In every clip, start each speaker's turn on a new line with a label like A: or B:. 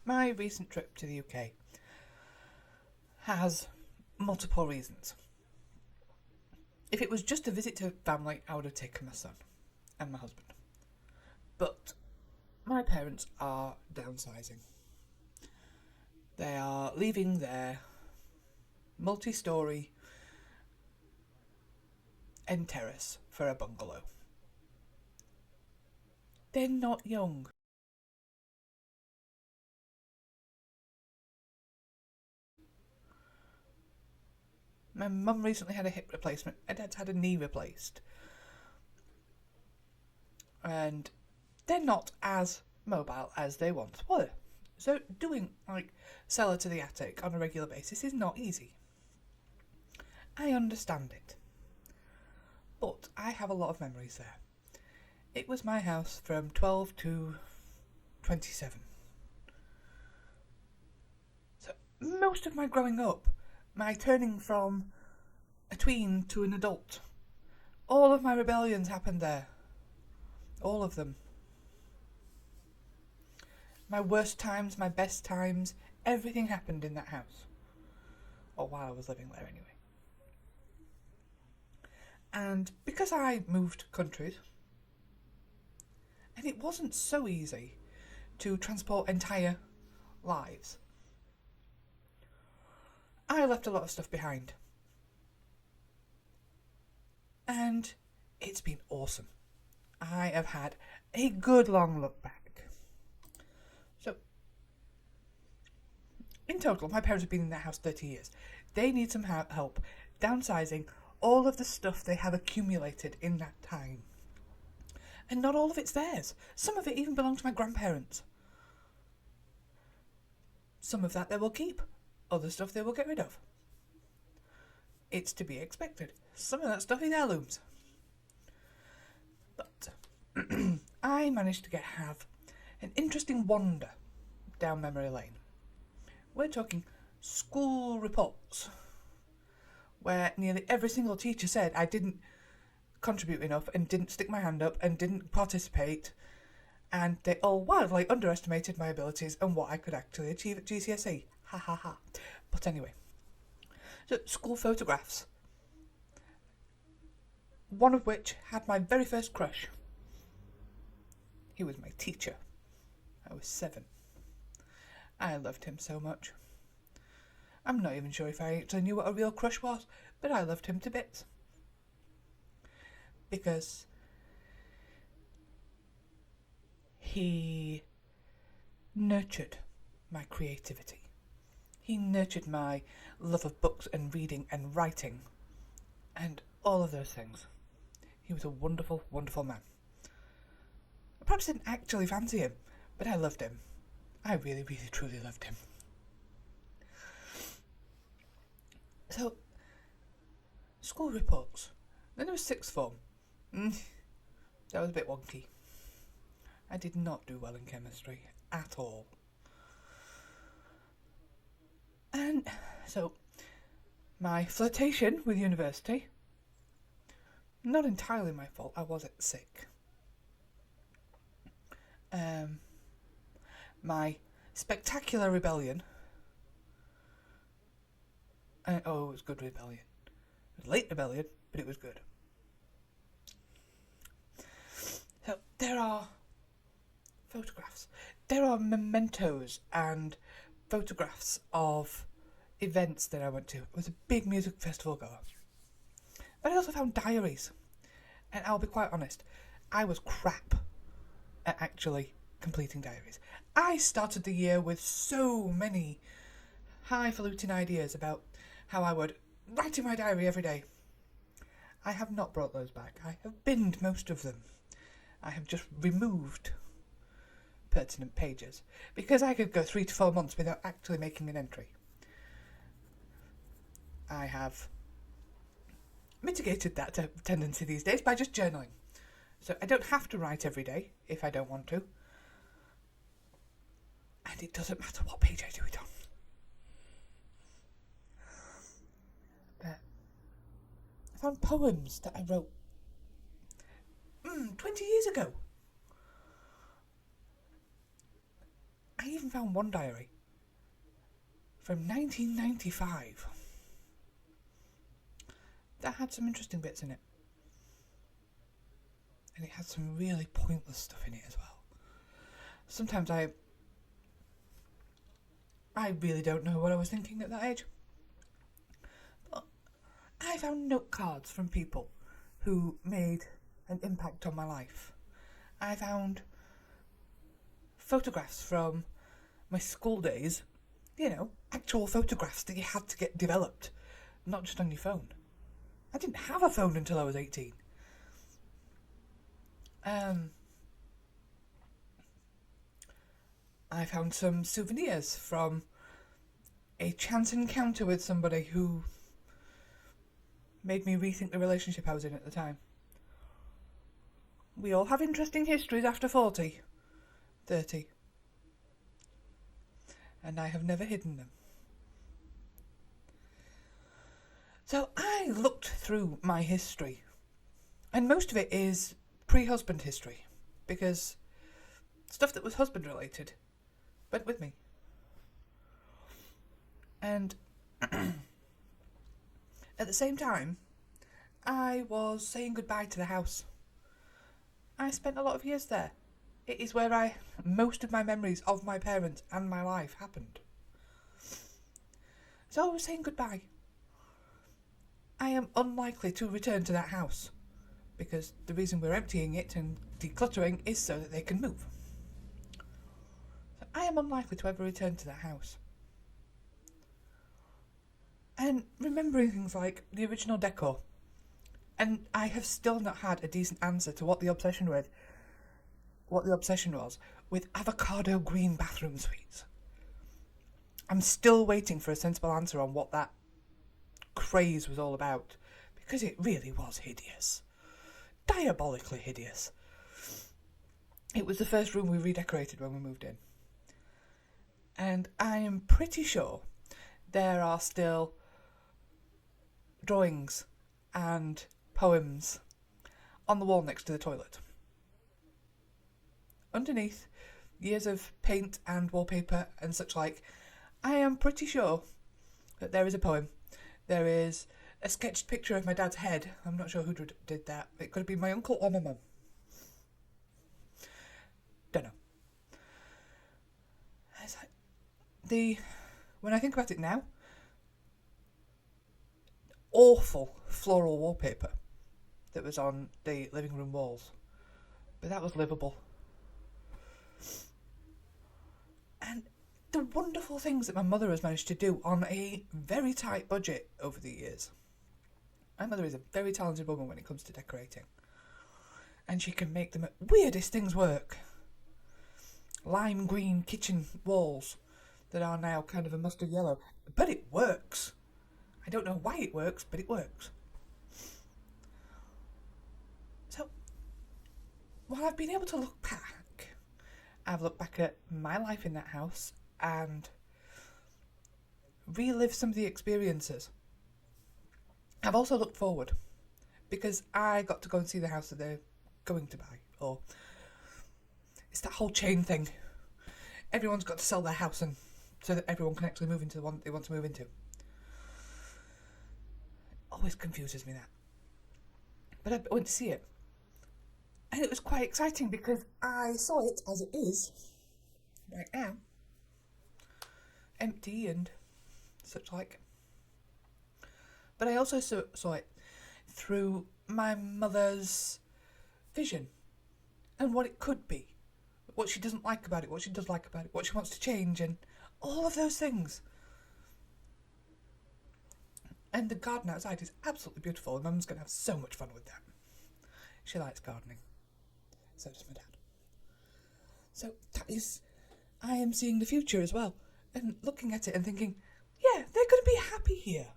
A: My recent trip to the UK has multiple reasons. If it was just a visit to family, I would have taken my son and my husband. But my parents are downsizing. They are leaving their multi-storey end terrace for a bungalow. They're not young. My mum recently had a hip replacement. My dad's had a knee replaced. And they're not as mobile as they once were. So doing cellar to the attic on a regular basis is not easy. I understand it. But I have a lot of memories there. It was my house from 12 to 27. So most of my growing up, my turning from a tween to an adult, all of my rebellions happened there. All of them. My worst times, my best times, everything happened in that house. Or while I was living there anyway. And because I moved countries, and it wasn't so easy to transport entire lives, I left a lot of stuff behind. And it's been awesome. I have had a good long look back. So, in total, my parents have been in their house 30 years. They need some help downsizing all of the stuff they have accumulated in that time. And not all of it's theirs. Some of it even belonged to my grandparents. Some of that they will keep. Other stuff they will get rid of. It's to be expected. Some of that stuff is heirlooms. But I managed to have an interesting wander down memory lane. We're talking school reports, where nearly every single teacher said I didn't contribute enough and didn't stick my hand up and didn't participate, and they all wildly underestimated my abilities and what I could actually achieve at GCSE. Ha ha ha. But anyway, so school photographs, one of which had my very first crush. He was my teacher. I was 7. I loved him so much. I'm not even sure if I actually knew what a real crush was, but I loved him to bits. Because he nurtured my creativity. He nurtured my love of books and reading and writing and all of those things. He was a wonderful, wonderful man. I perhaps didn't actually fancy him, but I loved him. I really, really, truly loved him. So, school reports. Then there was sixth form. That was a bit wonky. I did not do well in chemistry at all. And so, my flirtation with university, not entirely my fault, I was sick. My spectacular rebellion, it was good rebellion. It was late rebellion, but it was good. So there are photographs. There are mementos and photographs of events that I went to. I was a big music festival goer. But I also found diaries. And I'll be quite honest, I was crap at actually completing diaries. I started the year with so many highfalutin ideas about how I would write in my diary every day. I have not brought those back. I have binned most of them. I have just removed pertinent pages because I could go 3 to 4 months without actually making an entry. I have mitigated that tendency these days by just journaling. So I don't have to write every day if I don't want to. And it doesn't matter what page I do it on. But I found poems that I wrote 20 years ago. I even found one diary from 1995 that had some interesting bits in it. And it had some really pointless stuff in it as well. Sometimes I really don't know what I was thinking at that age. But I found note cards from people who made an impact on my life. I found photographs from my school days, actual photographs that you had to get developed, not just on your phone. I didn't have a phone until I was 18. I found some souvenirs from a chance encounter with somebody who made me rethink the relationship I was in at the time. We all have interesting histories after 40, 30. And I have never hidden them. So I looked through my history, and most of it is pre-husband history, because stuff that was husband related went with me. And at the same time, I was saying goodbye to the house. I spent a lot of years there. It is where most of my memories of my parents and my life happened. So I was saying goodbye. I am unlikely to return to that house, because the reason we're emptying it and decluttering is so that they can move. So I am unlikely to ever return to that house. And remembering things like the original decor, and I have still not had a decent answer to what the obsession was with avocado green bathroom suites. I'm still waiting for a sensible answer on what that craze was all about, because it really was hideous. Diabolically hideous. It was the first room we redecorated when we moved in. And I am pretty sure there are still drawings and poems on the wall next to the toilet. Underneath, years of paint and wallpaper and such like, I am pretty sure that there is a poem. There is a sketched picture of my dad's head. I'm not sure who did that. It could have been my uncle or my mum. Don't know. It's like when I think about it now, awful floral wallpaper that was on the living room walls. But that was livable. And the wonderful things that my mother has managed to do on a very tight budget over the years. My mother is a very talented woman when it comes to decorating. And she can make the weirdest things work. Lime green kitchen walls that are now kind of a mustard yellow. But it works. I don't know why it works, but it works. So, while I've been able to look back, I've looked back at my life in that house and relive some of the experiences. I've also looked forward, because I got to go and see the house that they're going to buy. Or it's that whole chain thing. Everyone's got to sell their house and so that everyone can actually move into the one they want to move into. Always confuses me, that. But I went to see it. And it was quite exciting because I saw it as it is right now. Empty and such like. But I also saw it through my mother's vision and what it could be. What she doesn't like about it, what she does like about it, what she wants to change, and all of those things. And the garden outside is absolutely beautiful, and Mum's going to have so much fun with that. She likes gardening. So does my dad. So that is, I am seeing the future as well, and looking at it and thinking, yeah, they're going to be happy here.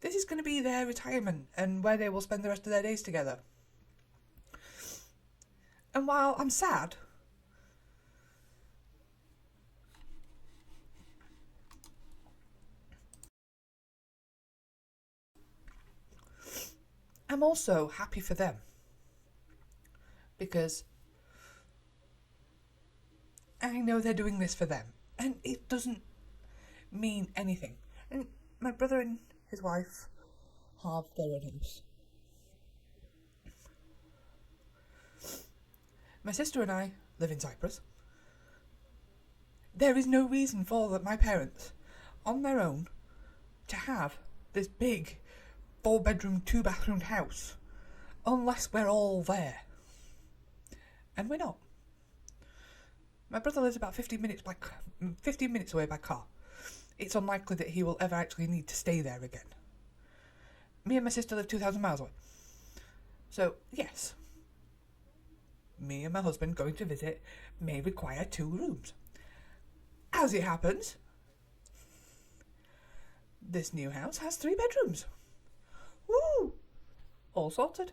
A: This is going to be their retirement and where they will spend the rest of their days together. And while I'm sad, I'm also happy for them, because I know they're doing this for them, And it doesn't mean anything. And my brother and his wife have their own house. My sister and I live in Cyprus. There is no reason for my parents, on their own, to have this big 4-bedroom, 2-bathroom house, unless we're all there. And we're not. My brother lives about 15 minutes away by car. It's unlikely that he will ever actually need to stay there again. Me and my sister live 2,000 miles away. So, yes, me and my husband going to visit may require 2 rooms. As it happens, this new house has 3 bedrooms. Woo! All sorted.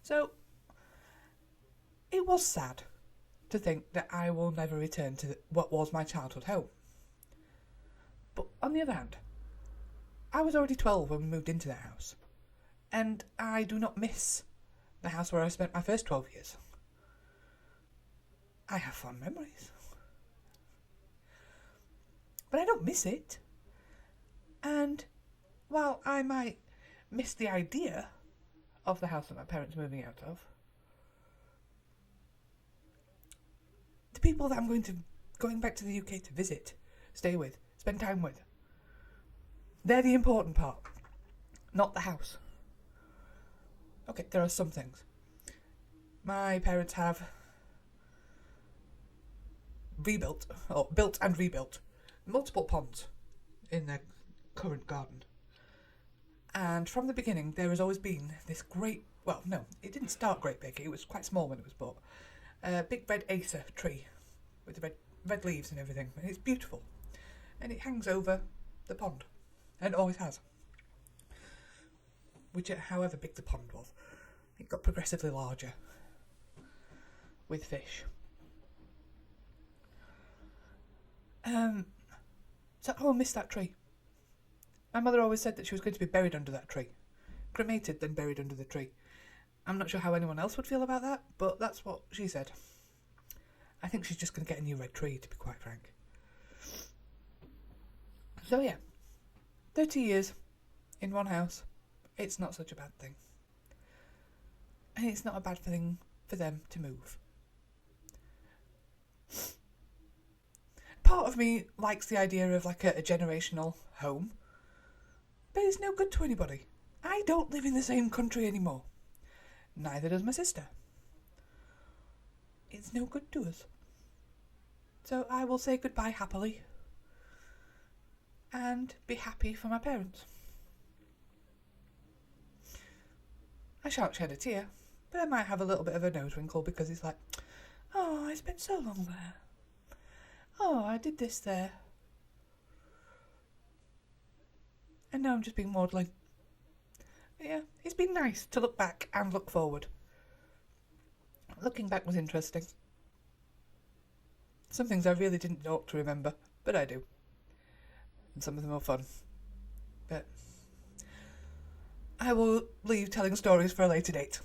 A: So, it was sad to think that I will never return to what was my childhood home. But on the other hand, I was already 12 when we moved into that house, and I do not miss the house where I spent my first 12 years. I have fond memories. But I don't miss it. And while I might miss the idea of the house that my parents are moving out of, the people that I'm going back to the UK to visit, stay with, spend time with, they're the important part, not the house. Okay, there are some things. My parents have built and rebuilt multiple ponds in their current garden. And from the beginning, there has always been this great, well, no, it didn't start great big, it was quite small when it was bought. A big red Acer tree with the red leaves and everything, and it's beautiful. And it hangs over the pond, and it always has. Which, however big the pond was, it got progressively larger with fish. So I will miss that tree. My mother always said that she was going to be buried under that tree. Cremated, then buried under the tree. I'm not sure how anyone else would feel about that, but that's what she said. I think she's just going to get a new red tree, to be quite frank. So yeah, 30 years in one house, it's not such a bad thing. And it's not a bad thing for them to move. Part of me likes the idea of like a generational home, but it's no good to anybody. I don't live in the same country anymore. Neither does my sister. It's no good to us. So I will say goodbye happily and be happy for my parents. I shan't shed a tear, but I might have a little bit of a nose wrinkle because it's like, oh, I spent so long there. Oh, I did this there. And now I'm just being maudlin. But yeah, it's been nice to look back and look forward. Looking back was interesting. Some things I really didn't ought to remember, but I do. And some of them are fun. But I will leave telling stories for a later date.